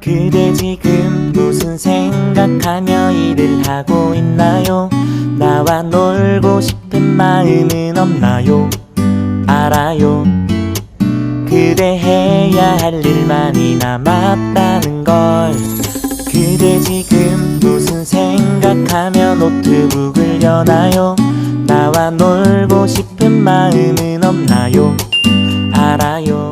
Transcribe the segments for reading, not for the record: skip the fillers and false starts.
그대 지금 무슨 생각하며 일을 하고 있나요? 나와 놀고 싶은 마음은 없나요? 알아요. 그대 해야 할 일 많이 남았다는 걸. 그대 지금 무슨 생각하며 노트북을 여나요? 나와 놀고 싶은 마음은 없나요? 알아요.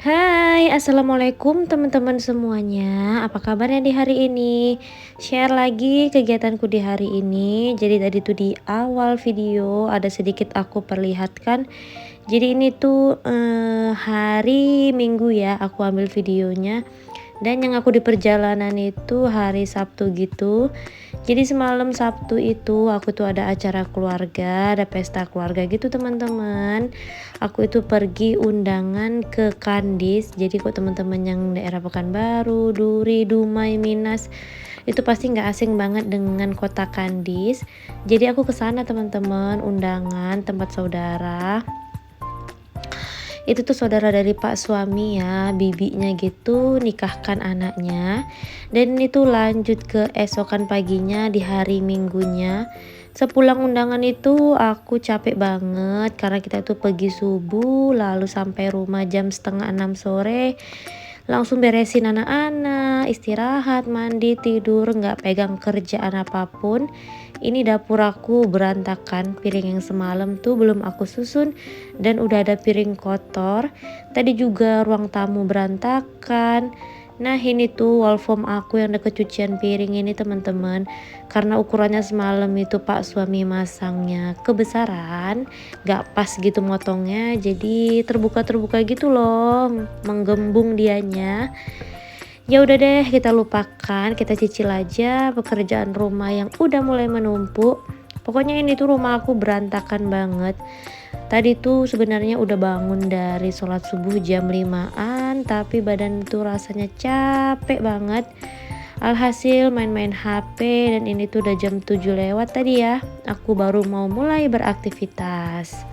Hai, assalamualaikum teman-teman semuanya. Apa kabarnya di hari ini? Share lagi kegiatanku di hari ini. Jadi tadi tuh di awal video ada sedikit aku perlihatkan. Jadi ini tuh hari Minggu ya, aku ambil videonya. Dan yang aku di perjalanan itu hari Sabtu gitu. Jadi semalam Sabtu itu aku tuh ada acara keluarga, ada pesta keluarga gitu teman-teman. Aku itu pergi undangan ke Kandis. Jadi kok teman-teman yang daerah Pekanbaru, Duri, Dumai, Minas itu pasti nggak asing banget dengan kota Kandis. Jadi aku ke sana teman-teman, undangan tempat saudara. Itu tuh saudara dari pak suami ya, bibinya gitu nikahkan anaknya. Dan itu lanjut ke esokan paginya di hari Minggunya. Sepulang undangan itu aku capek banget karena kita tuh pergi subuh lalu sampai rumah jam 5:30 sore. Langsung beresin anak-anak, istirahat, mandi, tidur, nggak pegang kerjaan apapun. Ini dapur aku berantakan, piring yang semalam tuh belum aku susun dan udah ada piring kotor. Tadi juga ruang tamu berantakan. Nah ini tuh wall foam aku yang deket cucian piring ini teman-teman, karena ukurannya semalam itu pak suami masangnya kebesaran, gak pas gitu motongnya, jadi terbuka-terbuka gitu loh, menggembung dianya. Ya udah deh, kita lupakan, kita cicil aja pekerjaan rumah yang udah mulai menumpuk. Pokoknya ini tuh rumah aku berantakan banget. Tadi tuh sebenarnya udah bangun dari sholat subuh jam 5-an, tapi badan tuh rasanya capek banget. Alhasil main-main HP dan ini tuh udah jam 7 lewat tadi ya. Aku baru mau mulai beraktivitas.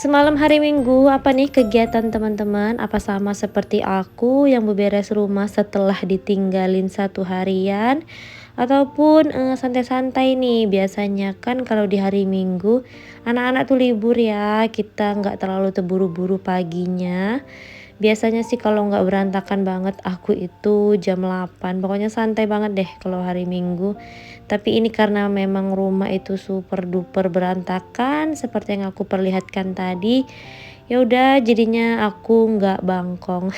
Semalam hari Minggu, apa nih kegiatan teman-teman? Apa sama seperti aku yang beberes rumah setelah ditinggalin satu harian? Ataupun santai-santai nih, biasanya kan kalau di hari Minggu anak-anak tuh libur ya, kita nggak terlalu terburu-buru paginya. Biasanya sih kalau nggak berantakan banget aku itu jam 8, pokoknya santai banget deh kalau hari Minggu. Tapi ini karena memang rumah itu super duper berantakan seperti yang aku perlihatkan tadi. Ya udah jadinya aku nggak bangkong.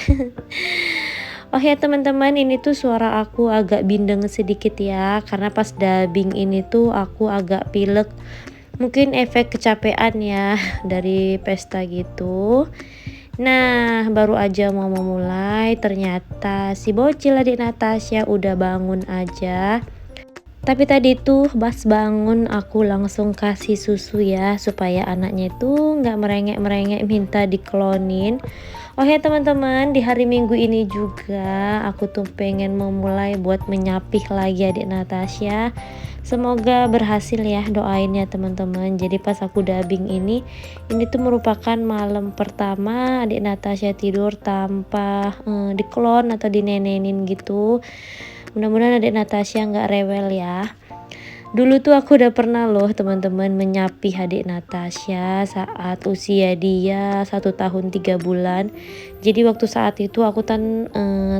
Oh ya teman-teman, ini tuh suara aku agak bindeng sedikit ya, karena pas dubbing ini tuh aku agak pilek. Mungkin efek kecapean ya dari pesta gitu. Nah, baru aja mau memulai, ternyata si bocil adik Natasha udah bangun aja. Tapi tadi tuh pas bangun aku langsung kasih susu ya, supaya anaknya itu nggak merengek-merengek minta diklonin. Oh ya teman-teman, di hari Minggu ini juga aku tuh pengen memulai buat menyapih lagi adik Natasha. Semoga berhasil ya, doain ya teman-teman. Jadi pas aku dubbing ini tuh merupakan malam pertama adik Natasha tidur tanpa diklon atau dinenenin gitu. Mudah-mudahan adik Natasha nggak rewel ya. Dulu tuh aku udah pernah loh teman-teman menyapih adik Natasha saat usia dia 1 tahun 3 bulan. Jadi waktu saat itu aku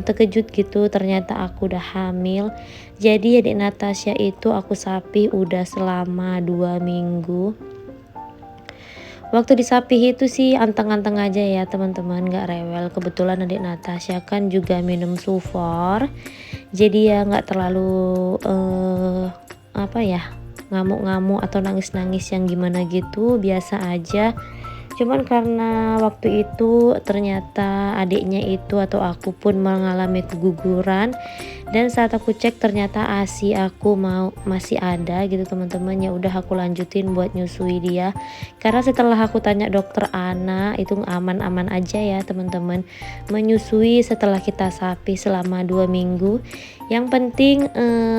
terkejut gitu, ternyata aku udah hamil. Jadi adik Natasha itu aku sapih udah selama 2 minggu. Waktu disapih itu sih anteng-anteng aja ya teman-teman, gak rewel. Kebetulan adik Natasha kan juga minum sufor, jadi ya gak terlalu ngamuk-ngamuk atau nangis-nangis yang gimana gitu, biasa aja. Cuman karena waktu itu ternyata adiknya itu atau aku pun mengalami keguguran, dan saat aku cek ternyata ASI aku masih ada gitu teman-teman. Ya udah aku lanjutin buat nyusui dia, karena setelah aku tanya dokter anak itu aman-aman aja ya teman-teman, menyusui setelah kita sapi selama 2 minggu. Yang penting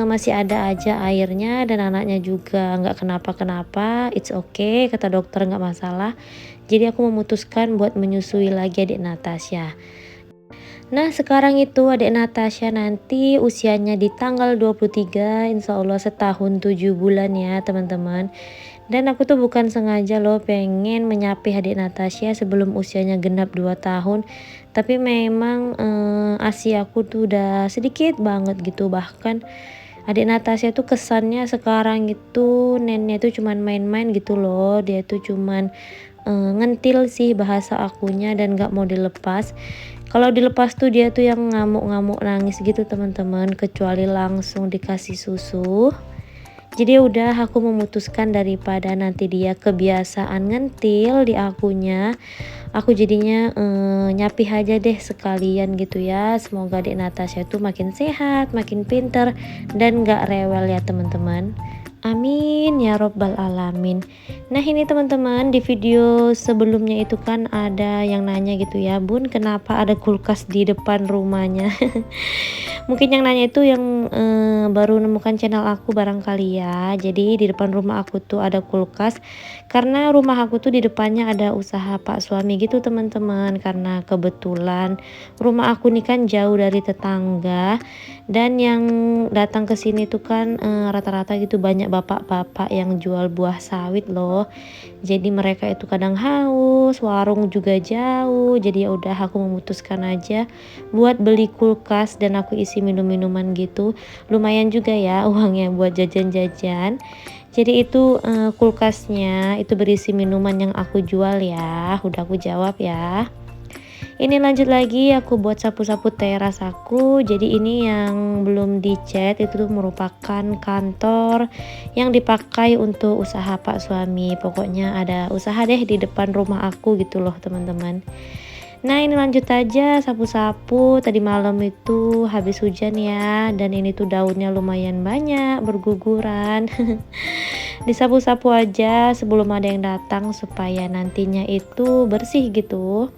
masih ada aja airnya dan anaknya juga nggak kenapa-kenapa, it's okay kata dokter, nggak masalah. Jadi aku memutuskan buat menyusui lagi adik Natasha. Nah sekarang itu adik Natasha nanti usianya di tanggal 23, insya Allah setahun 7 bulan ya teman-teman. Dan aku tuh bukan sengaja loh pengen menyapih adik Natasha sebelum usianya genap 2 tahun. Tapi memang ASI aku tuh udah sedikit banget gitu. Bahkan adik Natasha tuh kesannya sekarang itu neneknya tuh cuman main-main gitu loh. Dia tuh cuman ngentil sih bahasa akunya dan gak mau dilepas. Kalau dilepas tuh dia tuh yang ngamuk-ngamuk nangis gitu teman-teman, kecuali langsung dikasih susu. Jadi udah aku memutuskan daripada nanti dia kebiasaan ngentil di akunya, aku jadinya nyapih aja deh sekalian gitu ya. Semoga adik Natasha tuh makin sehat, makin pinter dan gak rewel ya teman-teman. Amin ya robbal alamin. Nah ini teman-teman, di video sebelumnya itu kan ada yang nanya gitu ya, Bun kenapa ada kulkas di depan rumahnya. Mungkin yang nanya itu yang baru nemukan channel aku barangkali ya. Jadi di depan rumah aku tuh ada kulkas karena rumah aku tuh di depannya ada usaha pak suami gitu teman-teman. Karena kebetulan rumah aku nih kan jauh dari tetangga, dan yang datang ke sini tuh kan rata-rata gitu banyak bapak-bapak yang jual buah sawit loh. Jadi mereka itu kadang haus, warung juga jauh. Jadi ya udah aku memutuskan aja buat beli kulkas dan aku isi minum-minuman gitu. Lumayan juga ya uangnya buat jajan-jajan. Jadi itu kulkasnya itu berisi minuman yang aku jual ya. Udah aku jawab ya. Ini lanjut lagi aku buat sapu-sapu teras aku. Jadi ini yang belum dicat, itu tuh merupakan kantor yang dipakai untuk usaha pak suami. Pokoknya ada usaha deh di depan rumah aku gitu loh teman-teman. Nah ini lanjut aja sapu-sapu. Tadi malam itu habis hujan ya, dan ini tuh daunnya lumayan banyak berguguran. Disapu-sapu aja sebelum ada yang datang supaya nantinya itu bersih gitu.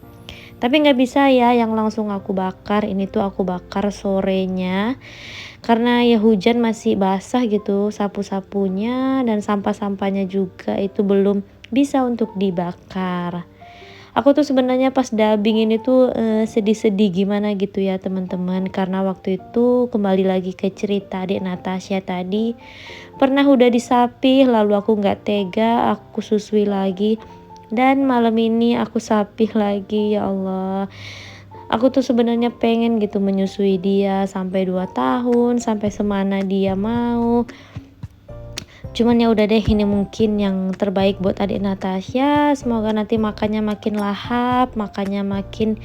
Tapi nggak bisa ya yang langsung aku bakar. Ini tuh aku bakar sorenya karena ya hujan masih basah gitu sapu-sapunya, dan sampah-sampahnya juga itu belum bisa untuk dibakar. Aku tuh sebenarnya pas dubbing ini tuh sedih-sedih gimana gitu ya teman-teman, karena waktu itu kembali lagi ke cerita adik Natasha tadi, pernah udah disapih lalu aku nggak tega, aku susui lagi. Dan malam ini aku sapih lagi, ya Allah. Aku tuh sebenarnya pengen gitu menyusui dia sampai 2 tahun, sampai semana dia mau. Cuman ya udah deh, ini mungkin yang terbaik buat adik Natasha. Semoga nanti makannya makin lahap, makannya makin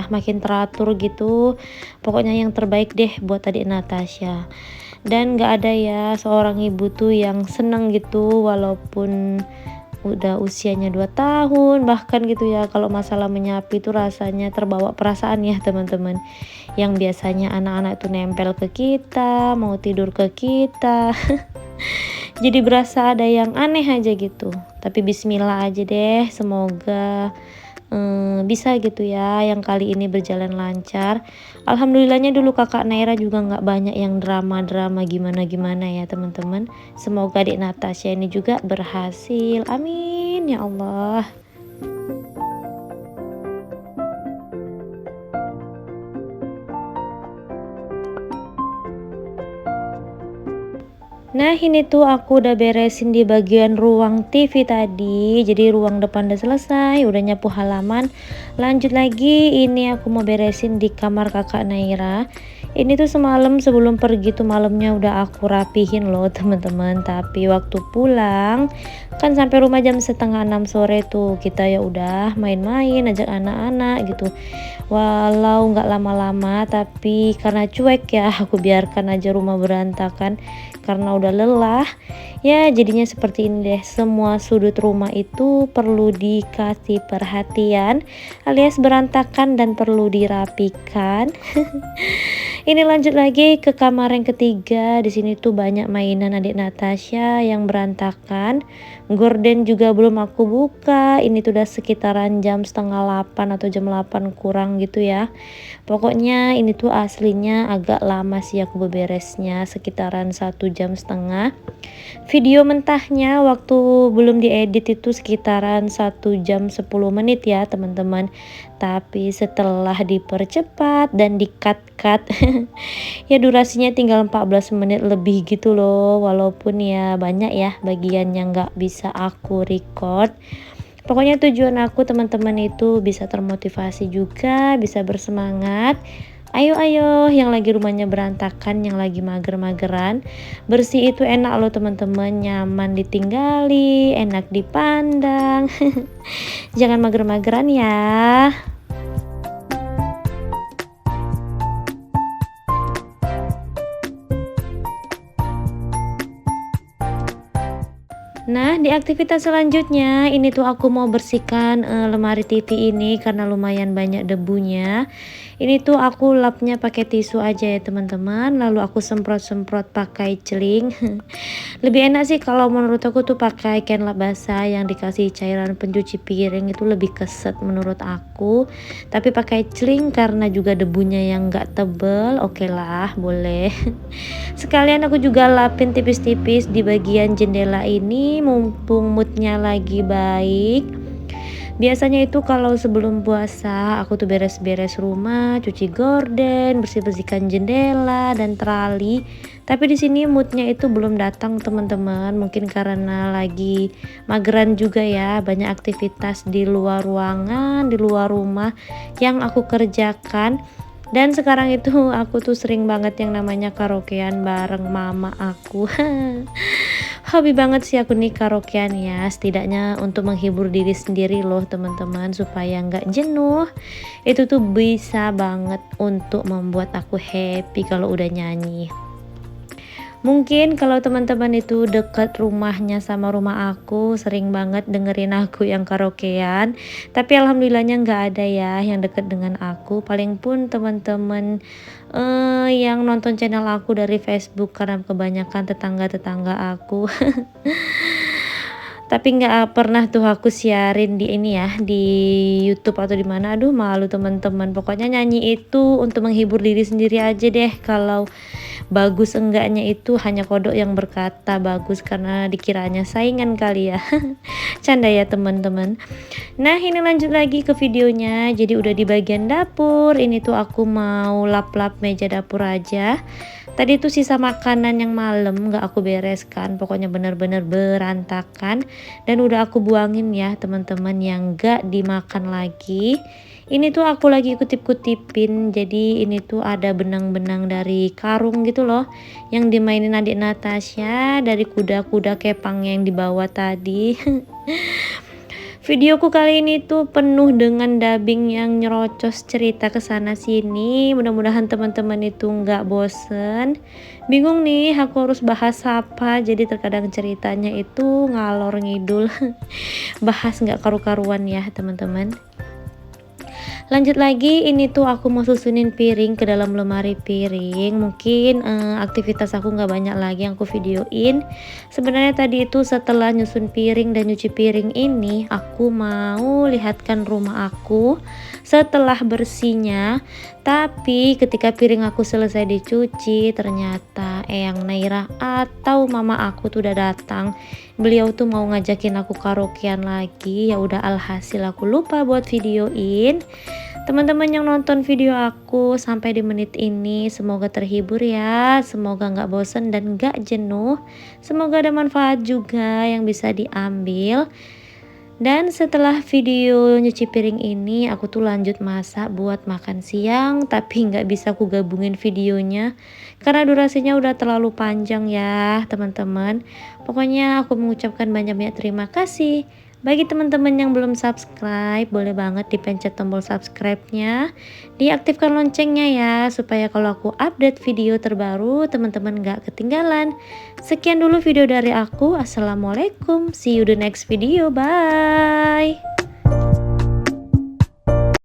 makin teratur gitu. Pokoknya yang terbaik deh buat adik Natasha. Dan gak ada ya seorang ibu tuh yang seneng gitu walaupun udah usianya 2 tahun bahkan gitu ya. Kalau masalah menyapi itu rasanya terbawa perasaan ya teman-teman. Yang biasanya anak-anak itu nempel ke kita, mau tidur ke kita. Jadi berasa ada yang aneh aja gitu. Tapi bismillah aja deh, semoga bisa gitu ya yang kali ini berjalan lancar. Alhamdulillahnya dulu kakak Naira juga nggak banyak yang drama-drama gimana-gimana ya teman-teman. Semoga adik Natasha ini juga berhasil, amin ya Allah. Nah ini tuh aku udah beresin di bagian ruang TV tadi. Jadi ruang depan udah selesai, udah nyapu halaman. Lanjut lagi, ini aku mau beresin di kamar kakak Naira. Ini tuh semalam sebelum pergi tuh malamnya udah aku rapihin loh teman-teman. Tapi waktu pulang kan sampai rumah jam setengah 6 sore tuh, kita ya udah main-main ajak anak-anak gitu. Walau nggak lama-lama, tapi karena cuek ya aku biarkan aja rumah berantakan karena udah lelah ya. Jadinya seperti ini deh, semua sudut rumah itu perlu dikasih perhatian alias berantakan dan perlu dirapikan. Ini lanjut lagi ke kamar yang ketiga. Di sini tuh banyak mainan adik Natasha yang berantakan. Gorden juga belum aku buka. Ini tuh udah sekitaran jam setengah 8 atau jam 8 kurang gitu ya. Pokoknya ini tuh aslinya agak lama sih aku beberesnya, sekitaran 1,5 jam. Video mentahnya waktu belum diedit itu sekitaran 1 jam 10 menit ya teman-teman. Tapi setelah dipercepat dan di-cut ya durasinya tinggal 14 menit lebih gitu loh. Walaupun ya banyak ya bagian yang nggak bisa aku record. Pokoknya tujuan aku teman-teman itu bisa termotivasi juga, bisa bersemangat. Ayo yang lagi rumahnya berantakan, yang lagi mager-mageran, bersih itu enak loh teman-teman, nyaman ditinggali, enak dipandang. Jangan mager-mageran ya. Nah, di aktivitas selanjutnya ini tuh aku mau bersihkan lemari TV ini karena lumayan banyak debunya. Ini tuh aku lapnya pakai tisu aja ya teman-teman, lalu aku semprot-semprot pakai celing. Lebih enak sih kalau menurut aku tuh pakai kain lap basah yang dikasih cairan pencuci piring, itu lebih keset menurut aku. Tapi pakai celing karena juga debunya yang enggak tebel, oke lah, boleh. Sekalian aku juga lapin tipis-tipis di bagian jendela ini mumpung moodnya lagi baik. Biasanya itu kalau sebelum puasa aku tuh beres-beres rumah, cuci gorden, bersih-bersihkan jendela dan trali. Tapi di sini moodnya itu belum datang teman-teman, mungkin karena lagi mageran juga ya, banyak aktivitas di luar ruangan, di luar rumah yang aku kerjakan. Dan sekarang itu aku tuh sering banget yang namanya karaokean bareng mama aku. Hobi banget sih aku nih karaokean ya, setidaknya untuk menghibur diri sendiri loh teman-teman, supaya nggak jenuh. Itu tuh bisa banget untuk membuat aku happy kalau udah nyanyi. Mungkin kalau teman-teman itu dekat rumahnya sama rumah aku, sering banget dengerin aku yang karaokean. Tapi alhamdulillahnya nggak ada ya yang dekat dengan aku. Paling pun teman-teman yang nonton channel aku dari Facebook, karena kebanyakan tetangga-tetangga aku. Tapi nggak pernah tuh aku siarin di ini ya, di YouTube atau di mana. Aduh malu teman-teman. Pokoknya nyanyi itu untuk menghibur diri sendiri aja deh. Kalau bagus enggaknya itu hanya kodok yang berkata bagus karena dikiranya saingan kali ya. Canda ya teman-teman. Nah, ini lanjut lagi ke videonya. Jadi udah di bagian dapur. Ini tuh aku mau lap-lap meja dapur aja. Tadi tuh sisa makanan yang malam gak aku bereskan, pokoknya bener-bener berantakan. Dan udah aku buangin ya teman-teman, yang gak dimakan lagi. Ini tuh aku lagi kutip-kutipin, jadi ini tuh ada benang-benang dari karung gitu loh, yang dimainin adik Natasha, dari kuda-kuda kepang yang dibawa tadi. Videoku kali ini tuh penuh dengan dubbing yang nyerocos cerita kesana sini. Mudah-mudahan teman-teman itu nggak bosen. Bingung nih aku harus bahas apa, jadi terkadang ceritanya itu ngalor ngidul. Bahas nggak karu-karuan ya teman-teman. Lanjut lagi, ini tuh aku mau susunin piring ke dalam lemari piring. Mungkin aktivitas aku nggak banyak lagi yang aku videoin. Sebenarnya tadi itu setelah nyusun piring dan nyuci piring ini, aku mau lihatkan rumah aku setelah bersihnya. Tapi ketika piring aku selesai dicuci, ternyata Eyang Naira atau mama aku tuh udah datang. Beliau tuh mau ngajakin aku karaokean lagi. Ya udah, alhasil aku lupa buat videoin. Teman-teman yang nonton video aku sampai di menit ini, semoga terhibur ya, semoga nggak bosen dan nggak jenuh, semoga ada manfaat juga yang bisa diambil. Dan setelah video nyuci piring ini, aku tuh lanjut masak buat makan siang, tapi nggak bisa aku gabungin videonya karena durasinya udah terlalu panjang ya teman-teman. Pokoknya aku mengucapkan banyak-banyak terima kasih. Bagi teman-teman yang belum subscribe, boleh banget dipencet tombol subscribe-nya, diaktifkan loncengnya ya, supaya kalau aku update video terbaru, teman-teman gak ketinggalan. Sekian dulu video dari aku. Assalamualaikum, see you the next video, bye.